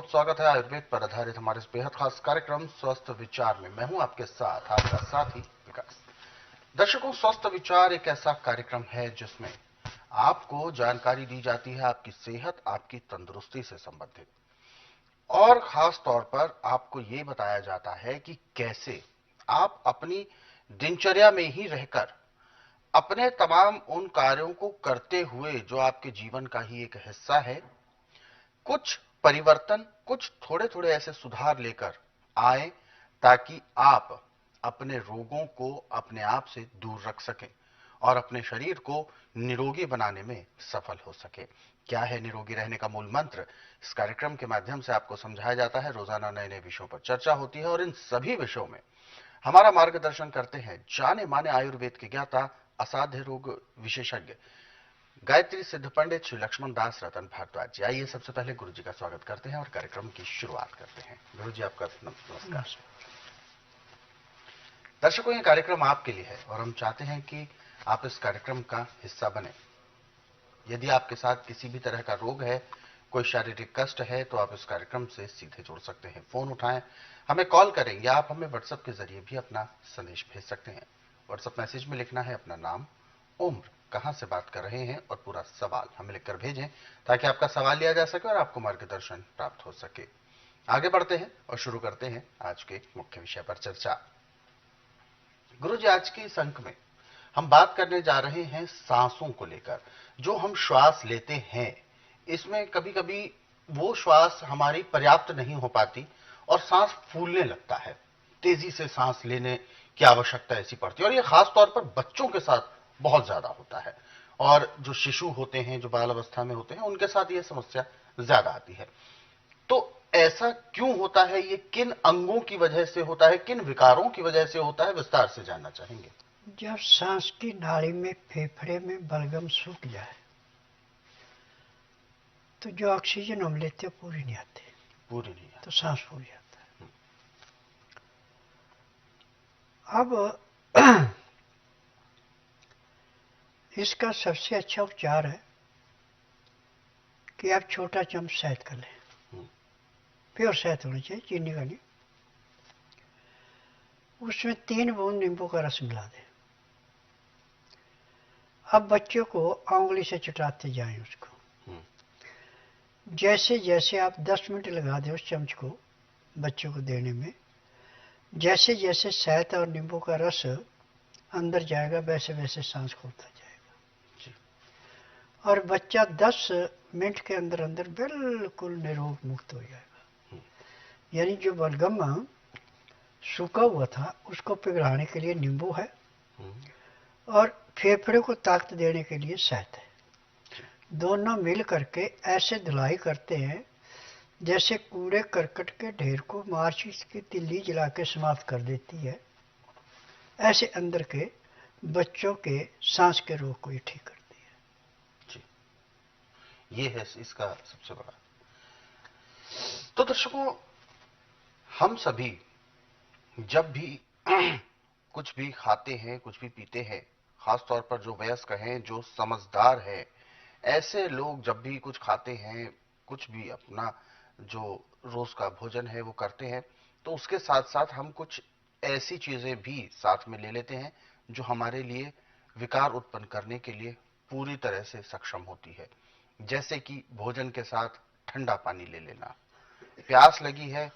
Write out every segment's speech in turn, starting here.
बहुत स्वागत है आयुर्वेद पर आधारित हमारे इस बेहद खास कार्यक्रम स्वस्थ विचार में। मैं हूं आपके साथ आपका साथी विकास। दर्शकों, स्वस्थ विचार एक ऐसा कार्यक्रम है जिसमें आपको जानकारी दी जाती है आपकी सेहत, आपकी तंदुरुस्ती से संबंधित, और खास तौर पर आपको यह बताया जाता है कि कैसे आप अपनी दिनचर्या में ही रहकर अपने तमाम उन कार्यों को करते हुए जो आपके जीवन का ही एक हिस्सा है, कुछ परिवर्तन, कुछ थोड़े थोड़े ऐसे सुधार लेकर आए ताकि आप अपने रोगों को अपने आप से दूर रख सकें और अपने शरीर को निरोगी बनाने में सफल हो सके। क्या है निरोगी रहने का मूल मंत्र? इस कार्यक्रम के माध्यम से आपको समझाया जाता है। रोजाना नए नए विषयों पर चर्चा होती है और इन सभी विषयों में हमारा मार्गदर्शन करते हैं जाने माने आयुर्वेद के ज्ञाता, असाध्य रोग विशेषज्ञ गायत्री सिद्ध पंडित श्री लक्ष्मण दास रतन भारद्वाज जी। आइए सबसे पहले गुरु जी का स्वागत करते हैं और कार्यक्रम की शुरुआत करते हैं। गुरु जी, आपका नमस्कार। दर्शकों, यह कार्यक्रम आपके लिए है और हम चाहते हैं कि आप इस कार्यक्रम का हिस्सा बने। यदि आपके साथ किसी भी तरह का रोग है, कोई शारीरिक कष्ट है, तो आप इस कार्यक्रम से सीधे जुड़ सकते हैं। फोन उठाएं, हमें कॉल करें या आप हमें व्हाट्सएप के जरिए भी अपना संदेश भेज सकते हैं। व्हाट्सएप मैसेज में लिखना है अपना नाम, उम्र, कहां से बात कर रहे हैं और पूरा सवाल हमें लिखकर भेजें ताकि आपका सवाल लिया जा सके और आपको मार्गदर्शन प्राप्त हो सके। आगे बढ़ते हैं और शुरू करते हैं आज के मुख्य विषय पर चर्चा। गुरु जी, आज के इस अंक में हम बात करने जा रहे हैं सांसों को लेकर। जो हम श्वास लेते हैं, इसमें कभी कभी वो श्वास हमारी पर्याप्त नहीं हो पाती और सांस फूलने लगता है। तेजी से सांस लेने की आवश्यकता ऐसी पड़ती है और ये खास तौर पर बच्चों के साथ बहुत ज्यादा होता है और जो शिशु होते हैं, जो बाल अवस्था में होते हैं, उनके साथ ये समस्या ज्यादा आती है। तो ऐसा क्यों होता है? ये किन अंगों की वजह से होता है, किन विकारों की वजह से होता है? विस्तार से जानना चाहेंगे। जब सांस की नाली में फेफड़े में बलगम सूख जाए तो जो ऑक्सीजन हम लेते हैं पूरी नहीं आती, तो सांस फूल जाता है। अब इसका सबसे अच्छा उपचार है कि आप छोटा चम्मच शहद का लें। प्योर शहद होना चाहिए, चीनी का नहीं। उसमें 3 बूंद नींबू का रस मिला दें। अब बच्चों को उंगली से चटाते जाएं उसको। जैसे जैसे आप 10 मिनट लगा दें उस चम्मच को बच्चों को देने में, जैसे जैसे शहद और नींबू का रस अंदर जाएगा वैसे वैसे सांस खुलता जाएगा और बच्चा 10 मिनट के अंदर अंदर बिल्कुल निरोग मुक्त हो जाएगा। यानी जो बलगम सूखा हुआ था उसको पिघलाने के लिए नींबू है और फेफड़े को ताकत देने के लिए शहद है। दोनों मिल करके ऐसे धुलाई करते हैं जैसे कूड़े करकट के ढेर को माचिस की तिल्ली जला के समाप्त कर देती है। ऐसे अंदर के बच्चों के सांस के रोग को ये ठीक करती है जी। ये है इसका सबसे बड़ा। तो दर्शकों, हम सभी जब भी कुछ भी खाते हैं, कुछ भी पीते हैं, खासतौर पर जो वयस्क हैं, जो समझदार हैं, ऐसे लोग जब भी कुछ खाते हैं, कुछ भी अपना जो रोज का भोजन है वो करते हैं, तो उसके साथ साथ हम कुछ ऐसी चीजें भी साथ में ले लेते हैं जो हमारे लिए विकार उत्पन्न करने के लिए पूरी तरह से सक्षम होती है। जैसे कि भोजन के साथ ठंडा पानी ले लेना, प्यास लगी है,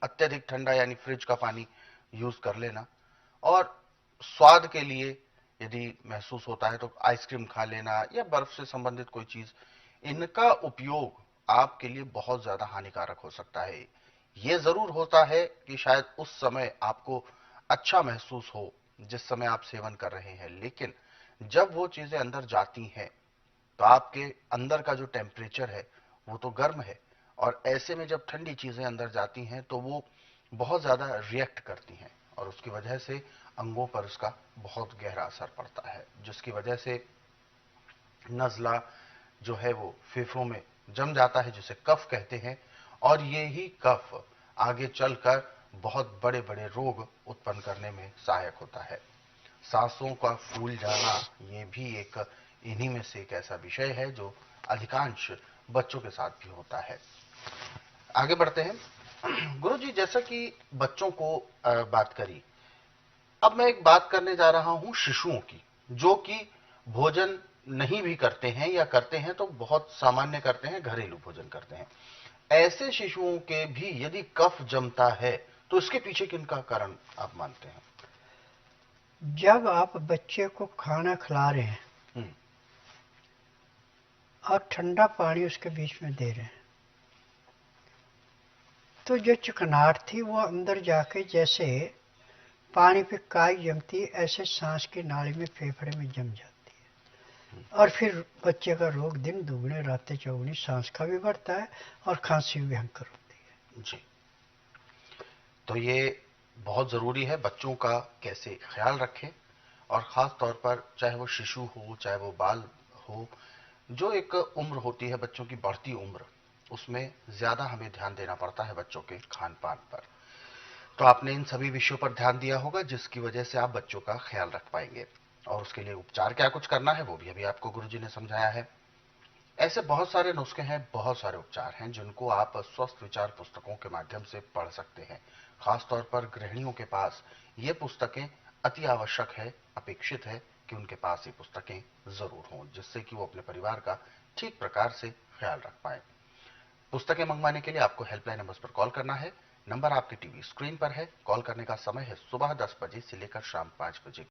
अत्यधिक ठंडा यानी फ्रिज का पानी यूज कर लेना, और स्वाद के लिए यदि महसूस होता है तो आइसक्रीम खा लेना या बर्फ से संबंधित कोई चीज। इनका उपयोग आपके लिए बहुत ज्यादा हानिकारक हो सकता है। यह जरूर होता है कि शायद उस समय आपको अच्छा महसूस हो जिस समय आप सेवन कर रहे हैं, लेकिन जब वो चीजें अंदर जाती हैं तो आपके अंदर का जो टेम्परेचर है वो तो गर्म है, और ऐसे में जब ठंडी चीजें अंदर जाती हैं तो वो बहुत ज्यादा रिएक्ट करती हैं और उसकी वजह से अंगों पर उसका बहुत गहरा असर पड़ता है, जिसकी वजह से नजला जो है वो फेफड़ों में जम जाता है, जिसे कफ कहते हैं, और ये ही कफ आगे चलकर बहुत बड़े बड़े रोग उत्पन्न करने में सहायक होता है। सांसों का फूल जाना ये भी एक इन्हीं में से एक ऐसा विषय है जो अधिकांश बच्चों के साथ भी होता है। आगे बढ़ते हैं। गुरुजी, जैसा कि बच्चों को बात करी, अब मैं एक बात करने जा रहा हूं शिशुओं की, जो कि भोजन नहीं भी करते हैं या करते हैं तो बहुत सामान्य करते हैं, घरेलू भोजन करते हैं। ऐसे शिशुओं के भी यदि कफ जमता है तो इसके पीछे किनका कारण आप मानते हैं? जब आप बच्चे को खाना खिला रहे हैं हम्म। और ठंडा पानी उसके बीच में दे रहे हैं, तो जो चिकनाहट थी वो अंदर जाके जैसे पानी पे काई जमती है, ऐसे सांस की नाली में, फेफड़े में जम जाती है। और फिर बच्चे का रोग दिन दुगने रातें चौगुनी, सांस का भी बढ़ता है और खांसी भी भयंकर होती है। जी, तो ये बहुत जरूरी है बच्चों का कैसे ख्याल रखें, और खास तौर पर चाहे वो शिशु हो चाहे वो बाल हो, जो एक उम्र होती है बच्चों की बढ़ती उम्र, उसमें ज्यादा हमें ध्यान देना पड़ता है बच्चों के खान पान पर। तो आपने इन सभी विषयों पर ध्यान दिया होगा जिसकी वजह से आप बच्चों का ख्याल रख पाएंगे। और उसके लिए उपचार क्या कुछ करना है वो भी अभी आपको गुरुजी ने समझाया है। ऐसे बहुत सारे नुस्खे हैं, बहुत सारे उपचार हैं जिनको आप स्वस्थ विचार पुस्तकों के माध्यम से पढ़ सकते हैं। खासतौर पर गृहिणियों के पास ये पुस्तकें अति आवश्यक है, अपेक्षित है कि उनके पास ये पुस्तकें जरूर हों, जिससे कि वो अपने परिवार का ठीक प्रकार से ख्याल रख पाए। पुस्तकें मंगवाने के लिए आपको हेल्पलाइन नंबर पर कॉल करना है। नंबर आपके टीवी स्क्रीन पर है। कॉल करने का समय है सुबह 10 बजे से लेकर शाम 5 बजे